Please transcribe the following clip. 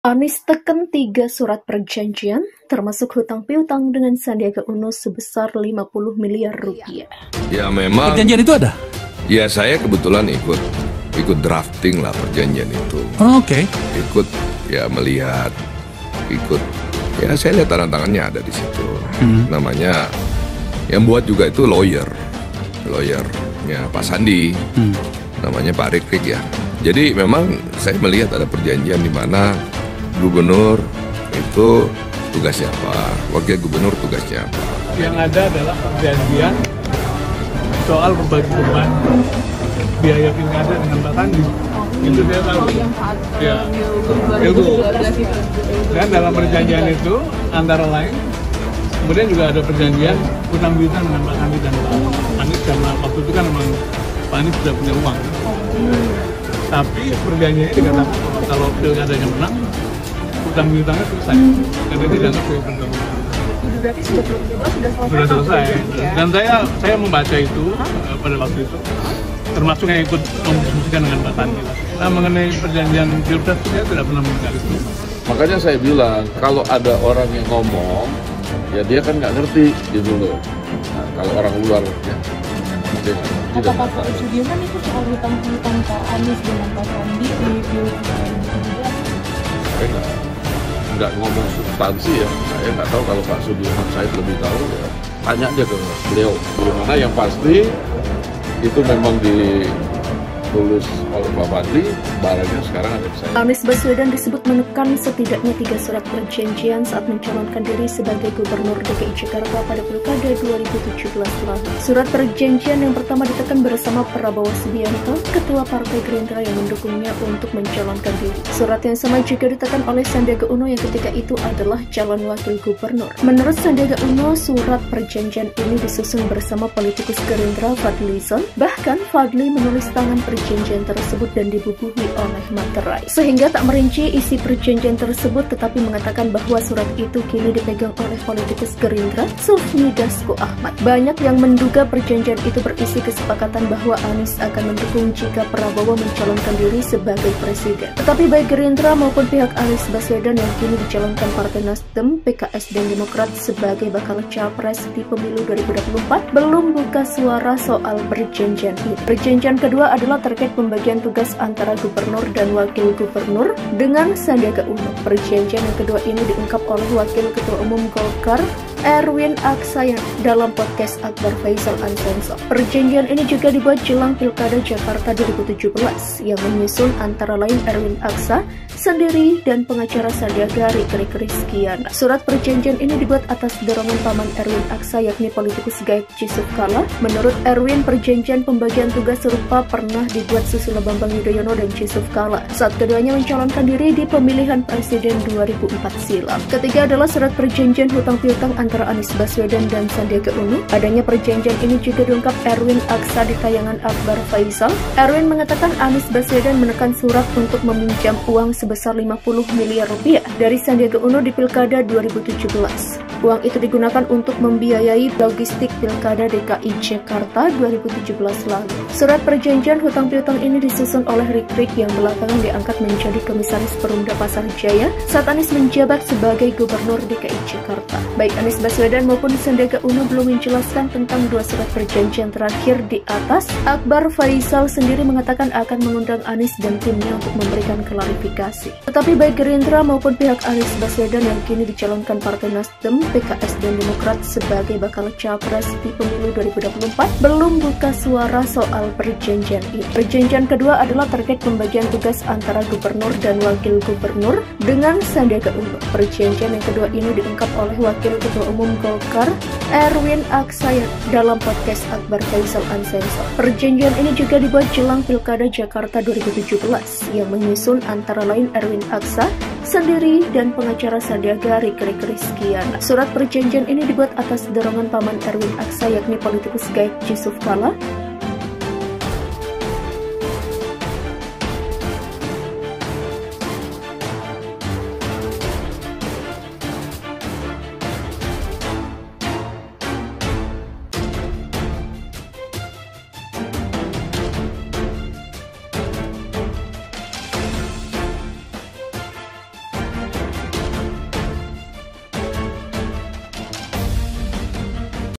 Anies teken 3 surat perjanjian, termasuk hutang piutang dengan Sandiaga Uno sebesar 50 miliar rupiah. Ya memang. Perjanjian itu ada? Ya saya kebetulan ikut drafting lah perjanjian itu. Oh, oke. Ikut ya melihat, ya saya lihat tangan-tangannya ada di situ. Namanya yang buat juga itu lawyernya Pak Sandi. Namanya Pak Rikrik ya. Jadi memang saya melihat ada perjanjian di mana gubernur itu tugasnya apa, wakil gubernur tugasnya apa. Yang ada adalah perjanjian soal berbagi beban biaya pilkada dengan Pak Sandi. Itu saya tahu. Ya, itu. Dan dalam perjanjian itu antara lain, kemudian juga ada perjanjian hutang piutang dengan Pak Sandi dan Pak Anies, karena waktu itu kan memang Pak Anies sudah punya uang. Tapi perjanjian ini dikatakan kalau pilkadanya menang, hutang piutangnya selesai, karena ini dianggap sebagai perjanjian. Berarti Sudah selesai. Dan saya membaca itu pada waktu itu, termasuk yang ikut mendiskusikan dengan Pak Sandi. Nah, mengenai perjanjian pilpres saya tidak pernah mendengar itu. Makanya saya bilang kalau ada orang yang ngomong, ya dia kan nggak ngerti gitu loh. Nah, kalau orang luar ya. Apakah Pak Sudirman itu soal hutang-hutang Pak Anies dengan Pak Sandi di Pilpres 2017? Saya nggak ngomong substansi ya. Saya nggak tahu kalau Pak Sudirman saya lebih tahu ya. Tanya aja ke beliau. Gimana yang pasti itu memang ditulis oleh Pak Fadli, barangnya sekarang ada di saya. Anies Baswedan disebut menekan setidaknya 3 surat perjanjian saat mencalonkan diri sebagai Gubernur DKI Jakarta pada Pilkada 2017 lalu. Surat perjanjian yang pertama ditekan bersama Prabowo Subianto, Ketua Partai Gerindra yang mendukungnya untuk mencalonkan diri. Surat yang sama juga ditekan oleh Sandiaga Uno yang ketika itu adalah calon wakil gubernur. Menurut Sandiaga Uno, surat perjanjian ini disusun bersama politikus Gerindra Fadly Zon. Bahkan Fadly menulis tangan perjanjian tersebut dan dibubuhi oleh materai, sehingga tak merinci isi perjanjian tersebut, tetapi mengatakan bahwa surat itu kini dipegang oleh politikus Gerindra Sufmi Dasko Ahmad. Banyak yang menduga perjanjian itu berisi kesepakatan bahwa Anies akan mendukung jika Prabowo mencalonkan diri sebagai presiden. Tetapi baik Gerindra maupun pihak Anies Baswedan yang kini dicalonkan Partai Nasdem, PKS dan Demokrat sebagai bakal capres di pemilu 2024 belum buka suara soal perjanjian ini. Perjanjian kedua adalah terkait pembagian tugas antara gubernur dan wakil gubernur dengan Sandiaga Uno. Perjanjian yang kedua ini diungkap oleh Wakil Ketua Umum Golkar Erwin Aksa dalam podcast Akbar Faisal Uncensored. Perjanjian ini juga dibuat jelang Pilkada Jakarta 2017 yang menyusun antara lain Erwin Aksa sendiri dan pengacara Sandiaga Rikrik Rizkiana. Surat perjanjian ini dibuat atas dorongan paman Erwin Aksa yakni politikus Gaek Yusuf Kala. Menurut Erwin, perjanjian pembagian tugas serupa pernah dibuat Susilo Bambang Yudhoyono dan Yusuf Kala saat keduanya mencalonkan diri di pemilihan presiden 2004 silam. Ketiga adalah surat perjanjian hutang piutang antara Anies Baswedan dan Sandiaga Uno. Adanya perjanjian ini juga diungkap Erwin Aksa di tayangan Akbar Faisal. Erwin mengatakan Anies Baswedan menekan surat untuk meminjam uang sebesar 50 miliar rupiah dari Sandiaga Uno di Pilkada 2017. Uang itu digunakan untuk membiayai logistik Pilkada DKI Jakarta 2017 lalu. Surat perjanjian hutang piutang ini disusun oleh Rikrik yang belakangan diangkat menjadi Komisaris Perumda Pasar Jaya saat Anies menjabat sebagai Gubernur DKI Jakarta. Baik Anies Baswedan maupun Sandiaga Uno belum menjelaskan tentang 2 surat perjanjian terakhir di atas. Akbar Faisal sendiri mengatakan akan mengundang Anies dan timnya untuk memberikan klarifikasi. Tetapi baik Gerindra maupun pihak Anies Baswedan yang kini dicalonkan Partai Nasdem, PKS dan Demokrat sebagai bakal capres di pemilu 2024 belum buka suara soal perjanjian ini. Perjanjian kedua adalah terkait pembagian tugas antara gubernur dan wakil gubernur dengan Sandiaga Uno. Perjanjian yang kedua ini diungkap oleh Wakil Ketua Umum Golkar Erwin Aksa dalam podcast Akbar Faisal Uncensored. Perjanjian ini juga dibuat jelang Pilkada Jakarta 2017 yang menyusun antara lain Erwin Aksa sendiri dan pengacara Sandiaga Rikrik Rizkiana. Surat perjanjian ini dibuat atas dorongan paman Erwin Aksa yakni politikus Gaek Yusuf Kala.